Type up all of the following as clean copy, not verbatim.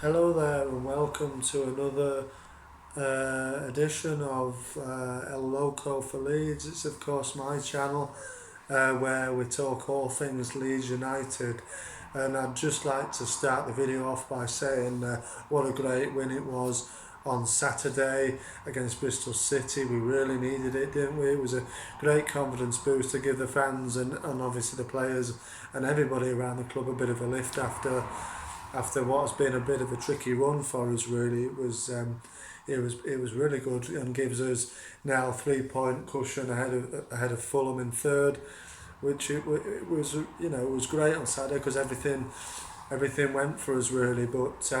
Hello there and welcome to another edition of El Loco for Leeds. It's of course my channel where we talk all things Leeds United, and I'd just like to start the video off by saying what a great win it was on Saturday against Bristol City. We really needed it, didn't we? It was a great confidence boost to give the fans and obviously the players and everybody around the club a bit of a lift after what has been a bit of a tricky run for us. Really, it was really good and gives us now 3 point cushion ahead of Fulham in third, which it was, it was great on Saturday because everything went for us really. But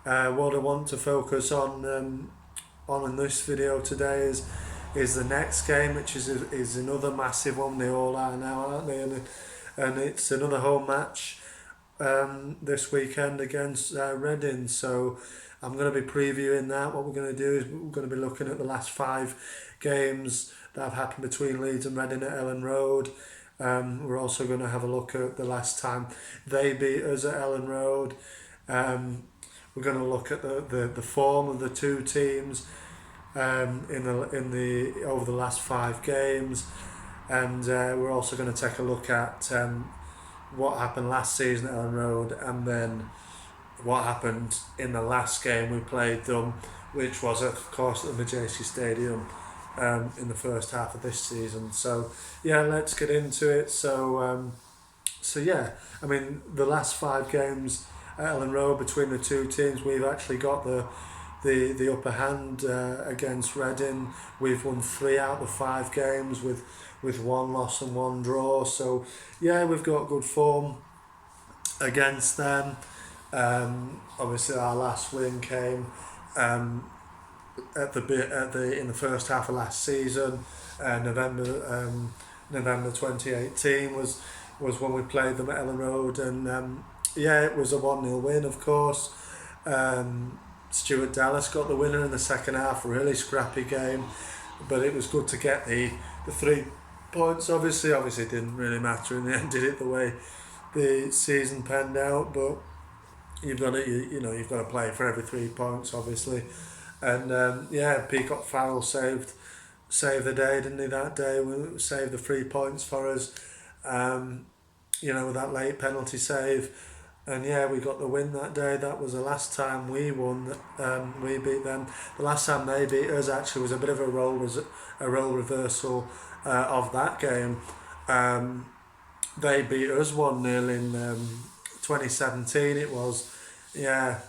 what I want to focus on in this video today is the next game, which is another massive one. They all are now, aren't they? And it's another home match this weekend against Reading. So I'm going to be previewing that. What we're going to do is we're going to be looking at the last 5 games that have happened between Leeds and Reading at Elland Road. We're also going to have a look at the last time they beat us at Elland Road. We're going to look at the form of the two teams in the over the last 5 games, and we're also going to take a look at what happened last season at Elland Road, and then what happened in the last game we played them, which was of course at the Majesty Stadium in the first half of this season. So yeah, let's get into it. So yeah, I mean the last 5 games at Elland Road between the two teams, we've actually got the upper hand against Reading. We've won 3 out of the 5 games with 1 loss and 1 draw. So yeah, we've got good form against them. Obviously, our last win came in the first half of last season. November 2018 was when we played them at Elland Road, and yeah, it was a 1-0 win, of course. Stuart Dallas got the winner in the second half. Really scrappy game, but it was good to get the 3 points. Obviously, it didn't really matter in the end, did it? The way the season panned out, but you've got to you've got to play for every 3 points, obviously. And yeah, Peacock Farrell saved the day, didn't he? That day, saved the 3 points for us. With that late penalty save. And yeah, we got the win that day. That was the last time we won. We beat them. The last time they beat us actually was a bit of a role reversal of that game. They beat us 1-0 in 2017. It was, yeah,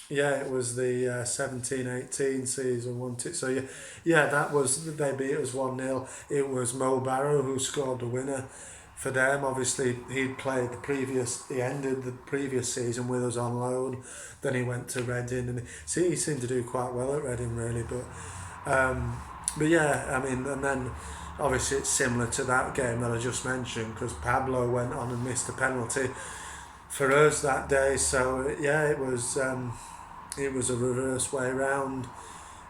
it was the 17-18 season, wasn't it? So yeah, they beat us 1-0. It was Mo Barrow who scored the winner for them. Obviously, he ended the previous season with us on loan. Then he went to Reading, and he seemed to do quite well at Reading, really. But yeah, I mean, and then obviously it's similar to that game that I just mentioned because Pablo went on and missed a penalty for us that day. So yeah, it was a reverse way round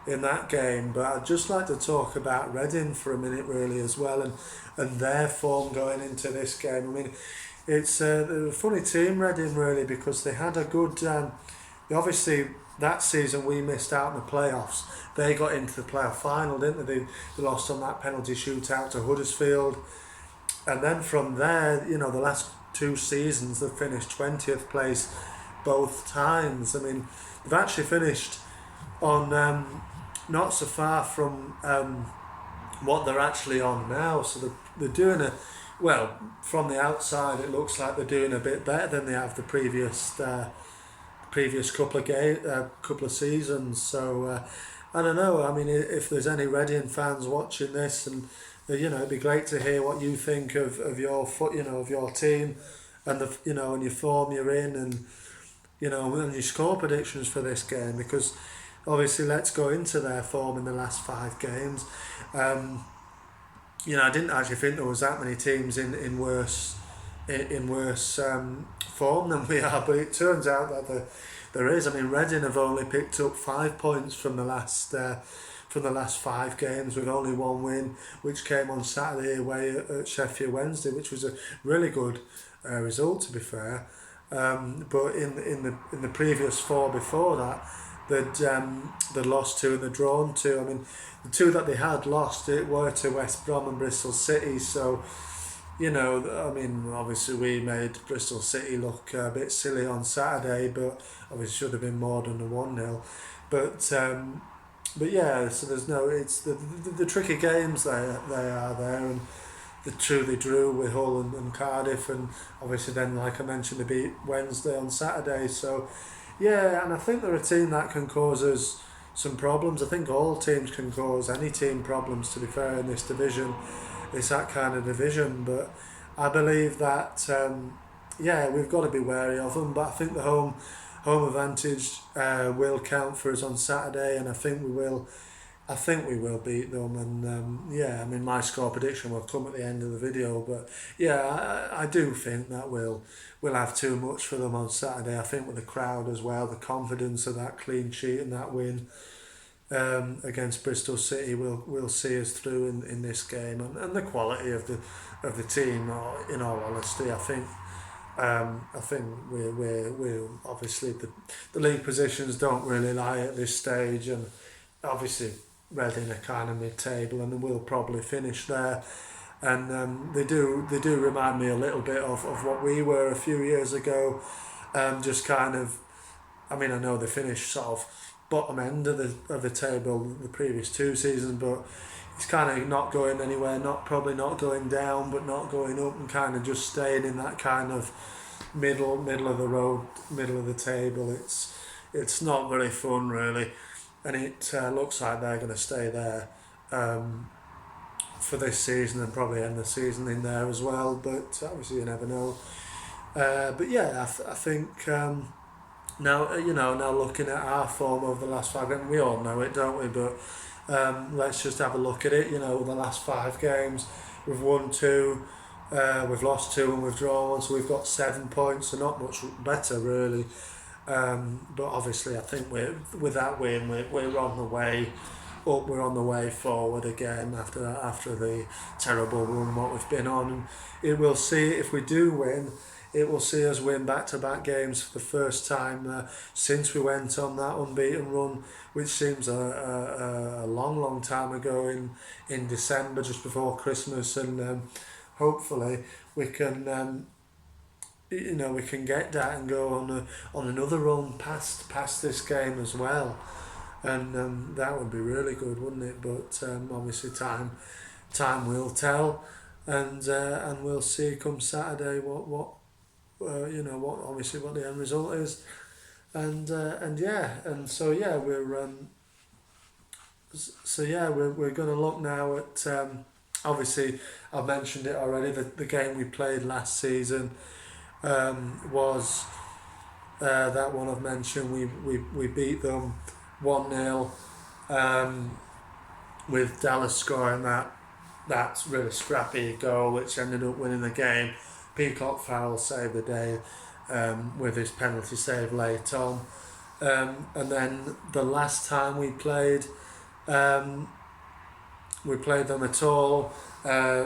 in that game. But I'd just like to talk about Reading for a minute really as well, and their form going into this game. I mean, it's a funny team, Reading, really, because they had a good obviously that season we missed out in the playoffs. They got into the playoff final, didn't they? They lost on that penalty shootout to Huddersfield, and then from there, the last 2 seasons they've finished 20th place both times. I mean, they've actually finished on not so far from what they're actually on now. So they're doing from the outside it looks like they're doing a bit better than they have the previous couple of seasons. So I don't know. I mean, if there's any Reading fans watching this, and it'd be great to hear what you think of your of your team, and and your form you're in, and and your score predictions for this game, because obviously let's go into their form in the last 5 games. I didn't actually think there was that many teams in worse form than we are, but it turns out that there is. I mean, Reading have only picked up 5 points from the last 5 games, with only 1 win, which came on Saturday away at Sheffield Wednesday, which was a really good result, to be fair. But in the previous four before that, they'd lost two and they'd drawn two. I mean, the two that they had lost it were to West Brom and Bristol City. So I mean, obviously we made Bristol City look a bit silly on Saturday, but obviously should have been more than a 1-0. But yeah, so there's no, it's the tricky games they are there, and the two they drew with Hull and Cardiff, and obviously then, like I mentioned, they beat Wednesday on Saturday. So yeah, and I think they're a team that can cause us some problems. I think all teams can cause any team problems, to be fair, in this division. It's that kind of division, but I believe that we've got to be wary of them. But I think the home advantage will count for us on Saturday, and I think we will. I think we will beat them, and I mean, my score prediction will come at the end of the video, but yeah, I do think that we'll have too much for them on Saturday. I think with the crowd as well, the confidence of that clean sheet and that win against Bristol City will see us through in this game, and the quality of the team. In all honesty, I think we're obviously the league positions don't really lie at this stage, and obviously Reading are kind of mid-table, and we'll probably finish there. And they do remind me a little bit of what we were a few years ago. Just kind of, I mean, I know they finished sort of bottom end of the table the previous two seasons, but it's kind of not going anywhere, probably not going down, but not going up, and kind of just staying in that kind of middle of the road, middle of the table. It's not very fun, really, and it looks like they're going to stay there for this season, and probably end the season in there as well. But obviously you never know. But yeah, I think now now looking at our form over the last 5 games, we all know it, don't we? But let's just have a look at it. The last 5 games, we've won 2. We've lost 2 and we've drawn 1, so we've got 7 points, so not much better really. But obviously I think with that win we're on the way up, we're on the way forward again after the terrible run what we've been on. And it will see, if we do win, it will see us win back-to-back games for the first time since we went on that unbeaten run, which seems a long time ago in December, just before Christmas. And hopefully we can we can get that and go on another run past this game as well, and that would be really good, wouldn't it? But obviously time will tell, and we'll see come Saturday what what the end result is, and so we're going to look now at obviously I've mentioned it already, the game we played last season was that one I've mentioned. We beat them 1-0 with Dallas scoring that's really scrappy goal which ended up winning the game. Peacock Farrell saved the day with his penalty save late on, and then the last time we played them at all,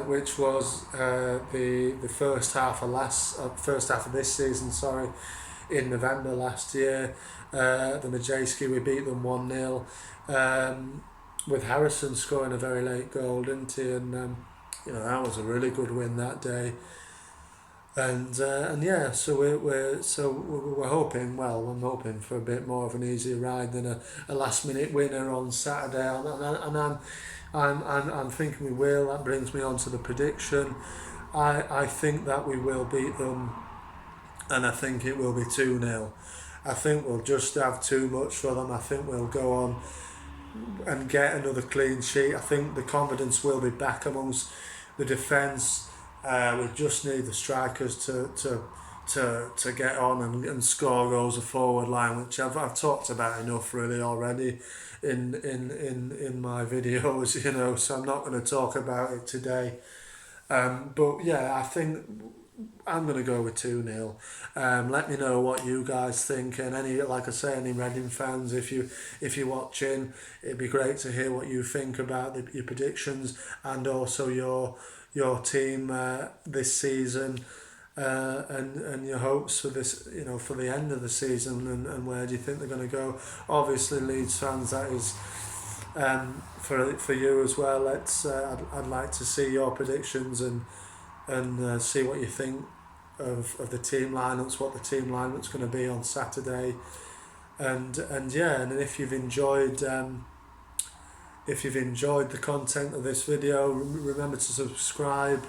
which was the first half of this season, in November last year. The Majewski, we beat them 1-0, with Harrison scoring a very late goal, didn't he? And that was a really good win that day. And so we're hoping. Well, I'm hoping for a bit more of an easy ride than a last minute winner on Saturday, and I'm thinking we will. That brings me on to the prediction. I think that we will beat them, and I think it will be 2-0. I think we'll just have too much for them. I think we'll go on and get another clean sheet. I think the confidence will be back amongst the defence. We just need the strikers to get on and score goals of forward line, which I've talked about enough really already in my videos, so I'm not going to talk about it today. But yeah, I think I'm going to go with 2-0. Let me know what you guys think, and any Reading fans, if you're watching, it'd be great to hear what you think about your predictions and also your team this season. and your hopes for this, for the end of the season, and where do you think they're going to go? Obviously, Leeds fans, that is, for you as well. I'd like to see your predictions and see what you think of the team lineups, what the team lineup's going to be on Saturday, and yeah, and if you've enjoyed the content of this video, remember to subscribe,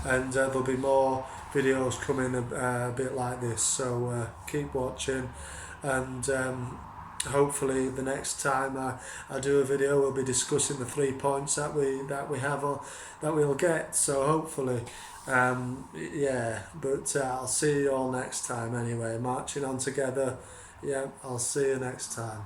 and there'll be more videos coming a bit like this, so keep watching, and hopefully the next time I do a video, we'll be discussing the 3 points that we have, or that we'll get, so hopefully, yeah, but I'll see you all next time anyway, marching on together. Yeah, I'll see you next time.